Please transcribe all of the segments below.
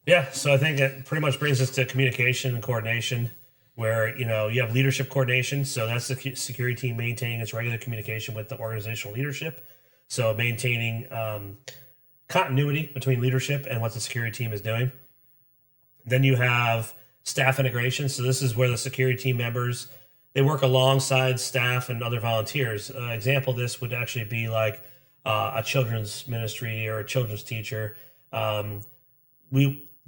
Yeah, so I think it pretty much brings us to communication and coordination, where you have leadership coordination. So that's the security team maintaining its regular communication with the organizational leadership. So maintaining continuity between leadership and what the security team is doing. Then you have staff integration. So this is where the security team members they work alongside staff and other volunteers. Example of this would actually be like a children's ministry or a children's teacher.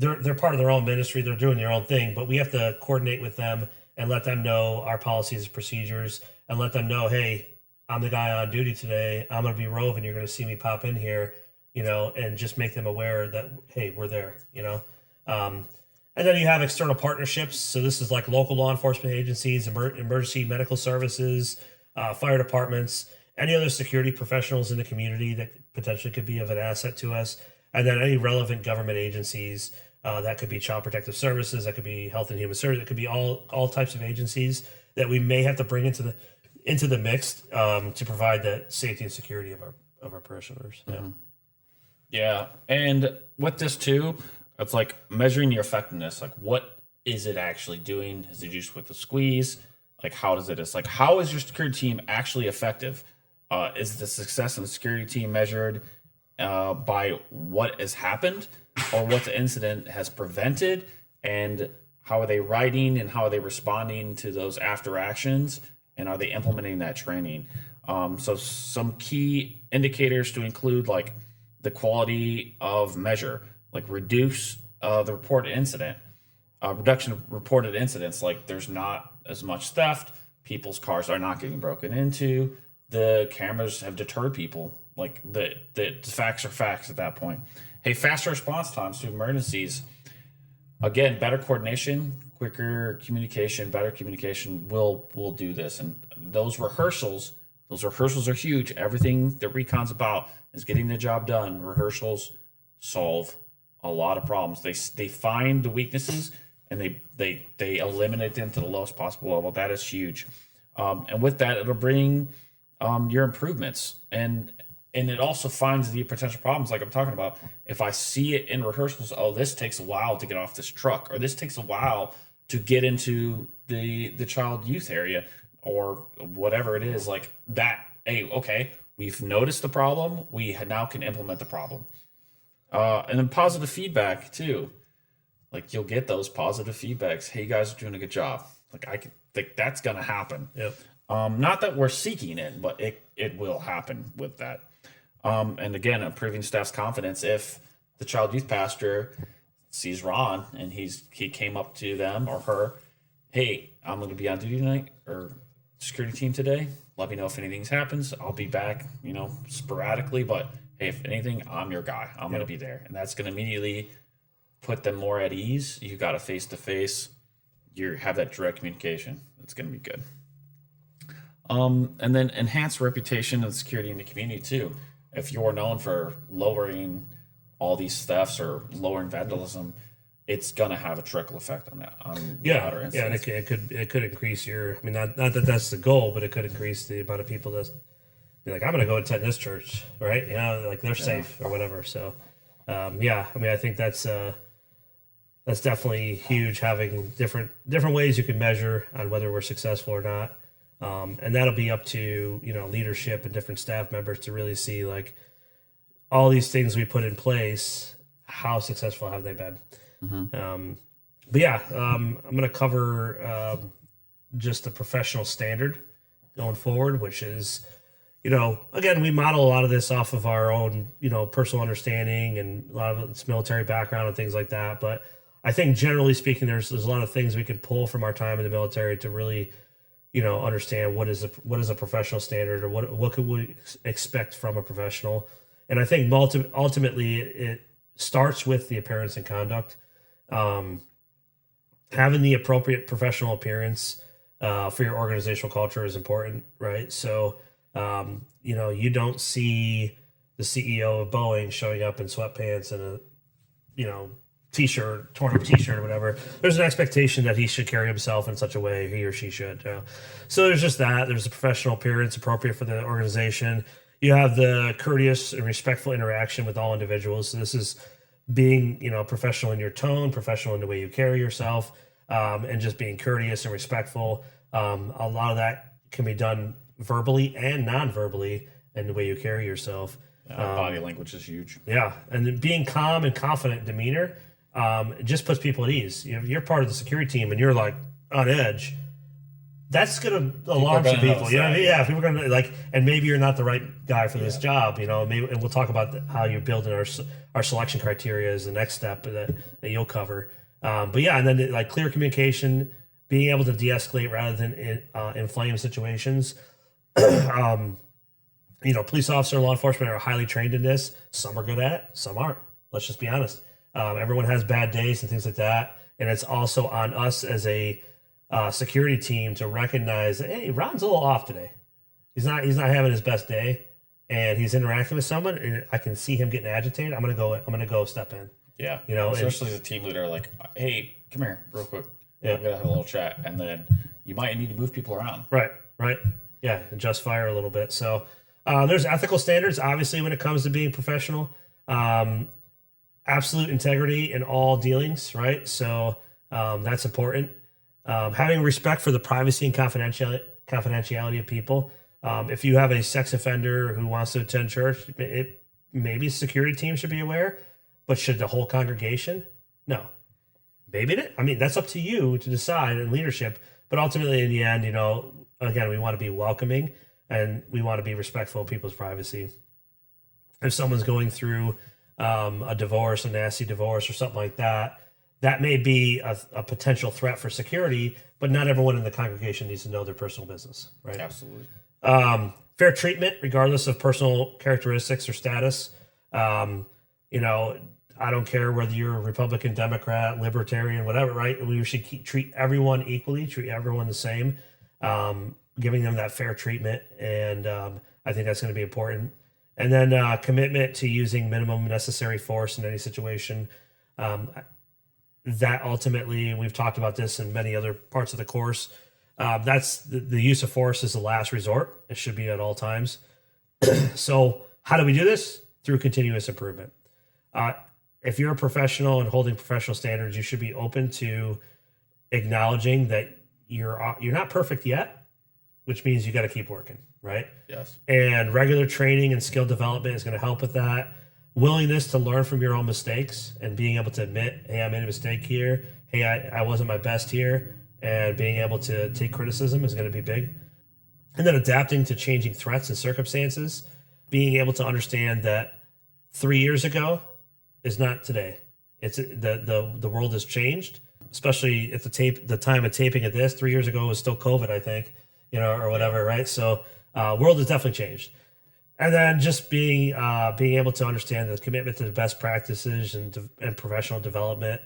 They're part of their own ministry. They're doing their own thing, but we have to coordinate with them and let them know our policies and procedures and let them know, hey, I'm the guy on duty today. I'm going to be roving. You're going to see me pop in here, and just make them aware that, hey, we're there. And then you have external partnerships. So this is like local law enforcement agencies, emergency medical services, fire departments, any other security professionals in the community that potentially could be of an asset to us. And then any relevant government agencies. That could be Child Protective Services, that could be Health and Human Services, it could be all types of agencies that we may have to bring into the mix to provide the safety and security of our parishioners. Yeah. Mm-hmm. Yeah, and with this too, it's like measuring your effectiveness. Like, what is it actually doing? Is it just with the squeeze? Like, how does it? It's like, how is your security team actually effective? Is the success of the security team measured by what has happened or what the incident has prevented, and how are they writing and how are they responding to those after actions, and are they implementing that training? So some key indicators to include, like the quality of measure, like reduce the reported incident, reduction of reported incidents, like there's not as much theft, people's cars are not getting broken into, the cameras have deterred people. Like the facts are facts at that point. Hey, faster response times to emergencies. Again, better coordination, quicker communication, better communication will do this. And those rehearsals are huge. Everything that Recon's about is getting the job done. Rehearsals solve a lot of problems. They find the weaknesses and they eliminate them to the lowest possible level. That is huge. And with that, it'll bring your improvements, and it also finds the potential problems like I'm talking about. If I see it in rehearsals, oh, this takes a while to get off this truck, or this takes a while to get into the child youth area, or whatever it is, like that. Hey, okay, we've noticed the problem. We now can implement the problem. And then positive feedback too. Like, you'll get those positive feedbacks. Hey, you guys are doing a good job. Like, I can think that's gonna happen. Yep. Not that we're seeking it, but it will happen with that. And again, improving staff's confidence. If the child youth pastor sees Ron and he came up to them or her, hey, I'm going to be on duty tonight or security team today. Let me know if anything happens. I'll be back, sporadically. But hey, if anything, I'm your guy. I'm going to be there, and that's going to immediately put them more at ease. You got a face to face. You have that direct communication. It's going to be good. And then enhance reputation and security in the community too. If you're known for lowering all these thefts or lowering vandalism, it's gonna have a trickle effect on that. And it could increase your. I mean, not that that's the goal, but it could increase the amount of people that be like, I'm gonna go attend this church, right? Like they're safe or whatever. So, I mean, I think that's definitely huge. Having different ways you can measure on whether we're successful or not. And that'll be up to leadership and different staff members to really see, like, all these things we put in place, how successful have they been. I'm going to cover just the professional standard going forward, which is, again, we model a lot of this off of our own personal understanding, and a lot of it's military background and things like that. But I think generally speaking, there's a lot of things we can pull from our time in the military to really understand what is a professional standard, or what could we expect from a professional. And I think ultimately it starts with the appearance and conduct. Having the appropriate professional appearance for your organizational culture is important, right? So you don't see the CEO of Boeing showing up in sweatpants and a t-shirt, torn up t-shirt or whatever. There's an expectation that he should carry himself in such a way, he or she should. So there's just that. There's a professional appearance appropriate for the organization. You have the courteous and respectful interaction with all individuals. So this is being, professional in your tone, professional in the way you carry yourself, and just being courteous and respectful. A lot of that can be done verbally and non-verbally in the way you carry yourself. Body language is huge. Yeah, and then being calm and confident demeanor, it just puts people at ease. You're part of the security team and you're like on edge. That's gonna alarm some people. You know what I mean? Yeah, people are gonna like, and maybe you're not the right guy for this job. Maybe, and we'll talk about how you're building our selection criteria as the next step that you'll cover. But yeah, and then like clear communication, being able to de-escalate rather than inflame situations. Police officer and law enforcement are highly trained in this. Some are good at it, some aren't. Let's just be honest. Everyone has bad days and things like that, and it's also on us as a security team to recognize that, hey, Ron's a little off today. He's not having his best day, and he's interacting with someone, and I can see him getting agitated. I'm gonna go step in. Yeah, especially as a team leader, like, hey, come here, real quick. Yeah, we're gonna have a little chat, and then you might need to move people around. Right. Yeah, adjust fire a little bit. So there's ethical standards, obviously, when it comes to being professional. Absolute integrity in all dealings, right? So that's important. Having respect for the privacy and confidentiality of people. If you have a sex offender who wants to attend church, maybe a security team should be aware, but should the whole congregation? No. Maybe it. I mean, that's up to you to decide in leadership. But ultimately, in the end, again, we want to be welcoming and we want to be respectful of people's privacy. If someone's going through a divorce, a nasty divorce or something like that, that may be a potential threat for security, but not everyone in the congregation needs to know their personal business, right? Absolutely. Fair treatment, regardless of personal characteristics or status. I don't care whether you're a Republican, Democrat, Libertarian, whatever, right? We should treat everyone equally, treat everyone the same, giving them that fair treatment. And I think that's going to be important. And then commitment to using minimum necessary force in any situation. That ultimately, we've talked about this in many other parts of the course. That's the use of force is the last resort. It should be at all times. So how do we do this? Through continuous improvement. If you're a professional and holding professional standards, you should be open to acknowledging that you're not perfect yet, which means you got to keep working, right? Yes. And regular training and skill development is going to help with that. Willingness to learn from your own mistakes and being able to admit, hey, I made a mistake here. Hey, I wasn't my best here. And being able to take criticism is going to be big. And then adapting to changing threats and circumstances, being able to understand that 3 years ago is not today. It's the world has changed, especially if the time of taping of this 3 years ago was still COVID, I think, or whatever, right? So world has definitely changed. And then just being able to understand the commitment to the best practices and professional development.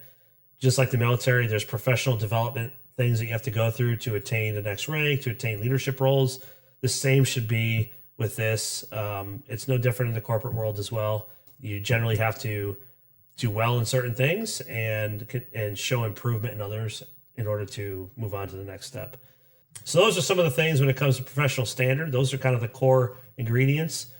Just like the military, there's professional development things that you have to go through to attain the next rank, to attain leadership roles. The same should be with this. It's no different in the corporate world as well. You generally have to do well in certain things and show improvement in others in order to move on to the next step. So those are some of the things when it comes to professional standard. Those are kind of the core ingredients.